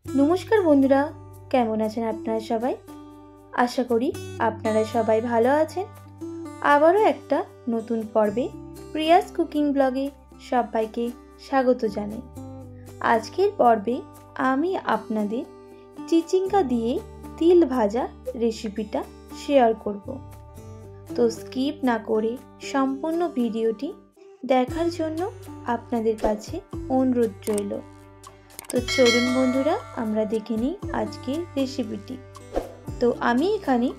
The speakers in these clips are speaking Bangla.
नमस्कार बंधुरा केमन आছেন আপনারা সবাই। आशा करी আপনারা সবাই ভালো আছেন। আবারও একটা নতুন পর্বে প্রিয়াস কুকিং ব্লগে সবাইকে স্বাগত জানাই। আজকের পর্বে আমি আপনাদের চিচিঙ্গা দিয়ে তিল ভাজা রেসিপিটা শেয়ার করব। তো স্কিপ না করে সম্পূর্ণ ভিডিওটি দেখার জন্য আপনাদের কাছে অনুরোধ রইল। तो चलुन बंधुरा आमरा देखे निई आजकेर रेसिपिटी। तो आमी एखाने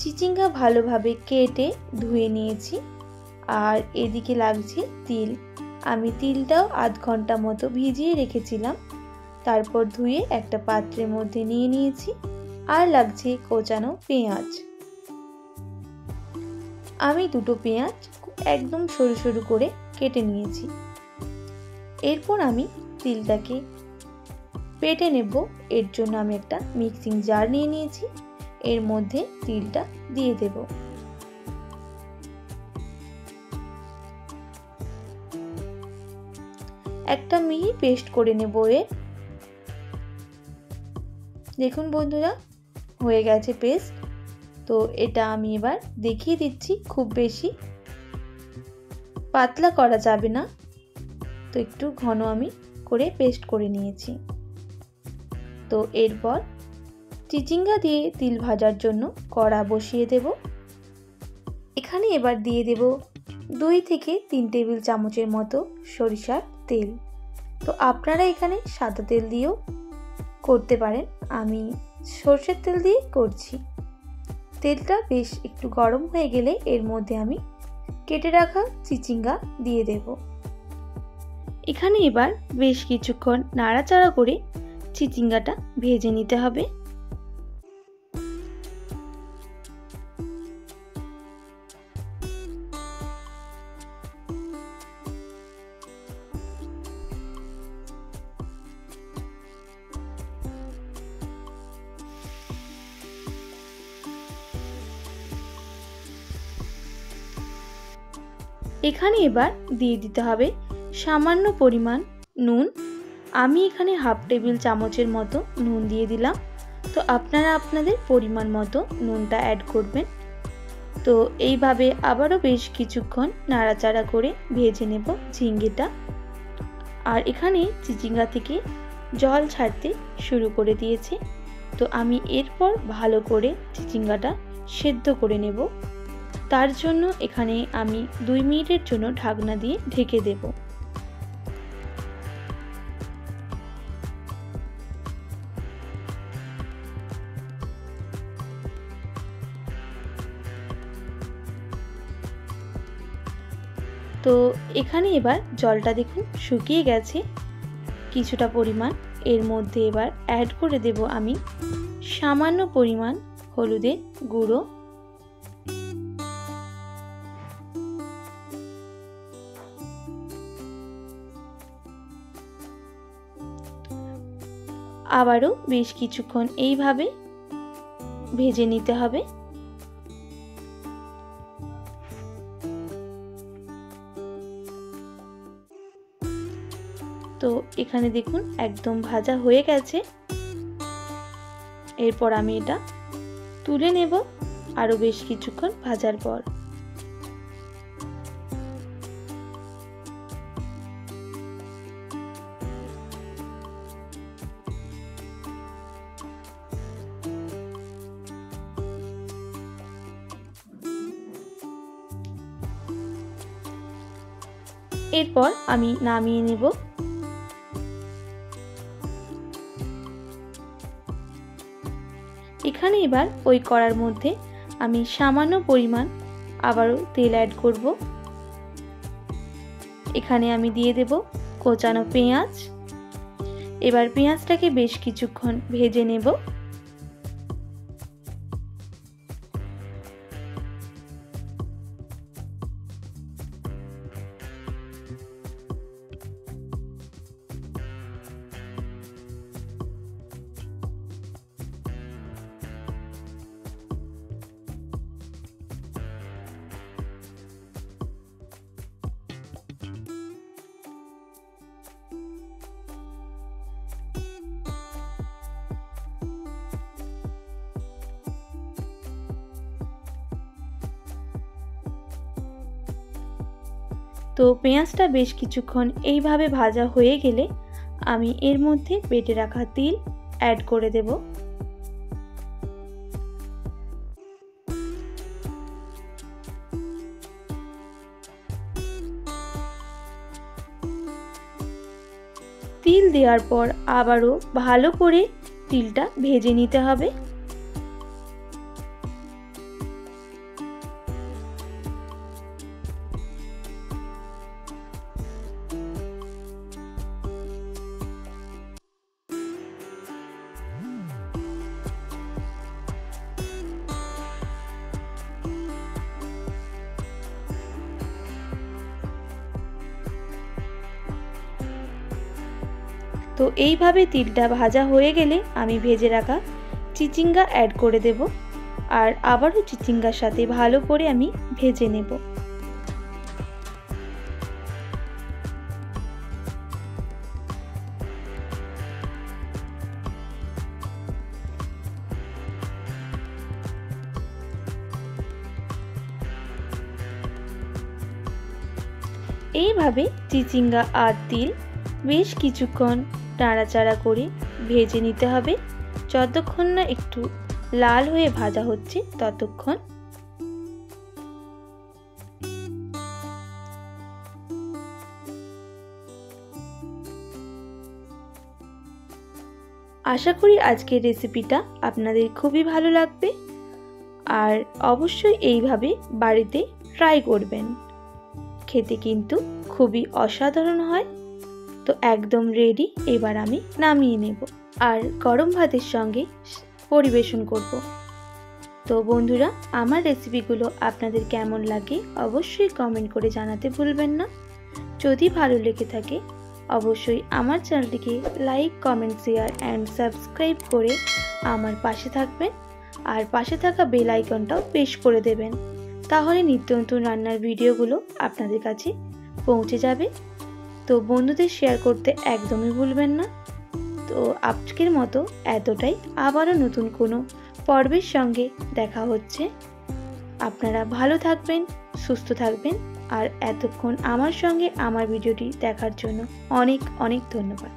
चिचिंगा भालोभाबे केटे धुए नियेछि आर एदिके लागछे तिल। आमी तिलटाओ आध घंटा मतो भिजिए रेखेछिलाम, तारपर धुए एकटा पात्रेर मধ্যে निये नियेछि। आर लागछे कोचानो पेঁয়াজ। आमी दुटो पेঁয়াজ एकदम सरु सरु करे केटे नियेछि। एरपर आमी तिलटाके पेटे नेब। एर जोन्नो आमी एकटा मिक्सिंग जार निये नियेछि, एर मধ্যে तिलटा दिए देब। एकटा मिहि पेस्ट करे नेब। एर देखुन बंधुरा हये गेছে पेस्ट। तो এটা আমি এবার দেখিয়ে দিচ্ছি, খুব বেশি পাতলা করা যাবে না। তো একটু ঘন আমি করে পেস্ট করে নিয়েছি। তো এরপর চিচিঙ্গা দিয়ে তিল ভাজার জন্য কড়া বসিয়ে দেব। এখানে এবার দিয়ে দেব 2 থেকে 3 টেবিল চামচের মতো সরিষার তেল। তো আপনারা এখানে সাদা তেল দিয়েও করতে পারেন, আমি সরষের তেল দিয়ে করছি। তেলটা বেশ একটু গরম হয়ে গেলে এর মধ্যে আমি কেটে রাখা চিচিঙ্গা দিয়ে দেব। এখানে এবার বেশ কিছুক্ষণ নাড়াচাড়া করে চিচিঙ্গাটা ভেজে নিতে হবে। এখানে এবার দিয়ে দিতে হবে সামান্য পরিমাণ নুন। আমি এখানে হাফ টেবিল চামচের মতো নুন দিয়ে দিলাম। তো আপনারা আপনাদের পরিমাণ মতো নুনটা অ্যাড করবেন। তো এইভাবে আবারও বেশ কিছুক্ষণ নাড়াচাড়া করে ভেজে নেব ঝিঙ্গেটা। আর এখানে চিচিঙ্গা থেকে জল ছাড়তে শুরু করে দিয়েছে। তো আমি এরপর ভালো করে চিচিঙ্গাটা সেদ্ধ করে নেব। তার জন্য এখানে আমি 2 মিনিটের জন্য ঢাকনা দিয়ে ঢেকে দেব। তো এখানে এবার জলটা দেখুন শুকিয়ে গেছে কিছুটা পরিমাণ। এর মধ্যে এবার অ্যাড করে দেব আমি সামান্য পরিমাণ হলুদের গুঁড়ো। আবারও বেশ কিছুক্ষণ এইভাবে ভেজে নিতে হবে। তো এখানে দেখুন একদম ভাজা হয়ে গেছে। এরপর আমি এটা তুলে নেব আরো বেশ কিছুক্ষণ ভাজার পর। এরপর আমি নামিয়ে নেব। এখানে এবার ওই কড়ার মধ্যে আমি সামান্য পরিমাণ আবারও তেল অ্যাড করব। এখানে আমি দিয়ে দেব কোচানো পেঁয়াজ। এবার পেঁয়াজটাকে বেশ কিছুক্ষণ ভেজে নেব। তো পেঁয়াজটা বেশ কিছুক্ষণ এইভাবে ভাজা হয়ে গেলে আমি এর মধ্যে বেটে রাখা তিল অ্যাড করে দেব। তিল দেওয়ার পর আবারও ভালো করে তিলটা ভেজে নিতে হবে। তো এইভাবে তিলটা ভাজা হয়ে গেলে আমি ভেজে রাখা চিচিঙ্গা অ্যাড করে দেব আর আবারও চিচিঙ্গার সাথে ভালো করে আমি ভেজে নেব। এইভাবে চিচিঙ্গা আর তিল বেশ কিছুক্ষণ নাড়াচাড়া করে ভেজে নিতে হবে, যতক্ষণ না একটু লাল হয়ে ভাজা হচ্ছে ততক্ষণ। আশা করি আজকের রেসিপিটা আপনাদের খুবই ভালো লাগবে আর অবশ্যই এইভাবে বাড়িতে ট্রাই করবেন, খেতে কিন্তু খুবই অসাধারণ হয়। তো একদম রেডি, এবার আমি নামিয়ে নেব আর গরম ভাতের সঙ্গে পরিবেশন করব। তো বন্ধুরা, আমার রেসিপিগুলো আপনাদের কেমন লাগে অবশ্যই কমেন্ট করে জানাতে ভুলবেন না। যদি ভালো লেগে থাকে অবশ্যই আমার চ্যানেলটিকে like, comment, share and subscribe করে আমার পাশে থাকবেন আর পাশে থাকা বেল আইকনটাও প্রেস করে দেবেন, তাহলে নিত্য নতুন রান্নার ভিডিওগুলো আপনাদের কাছে পৌঁছে যাবে। তো বন্ধুদের শেয়ার করতে একদমই ভুলবেন না। তো আজকের মতো এতটাই, আবারও নতুন কোনো পর্বের সঙ্গে দেখা হচ্ছে। আপনারা ভালো থাকবেন, সুস্থ থাকবেন আর এতক্ষণ আমার সঙ্গে আমার ভিডিওটি দেখার জন্য অনেক অনেক ধন্যবাদ।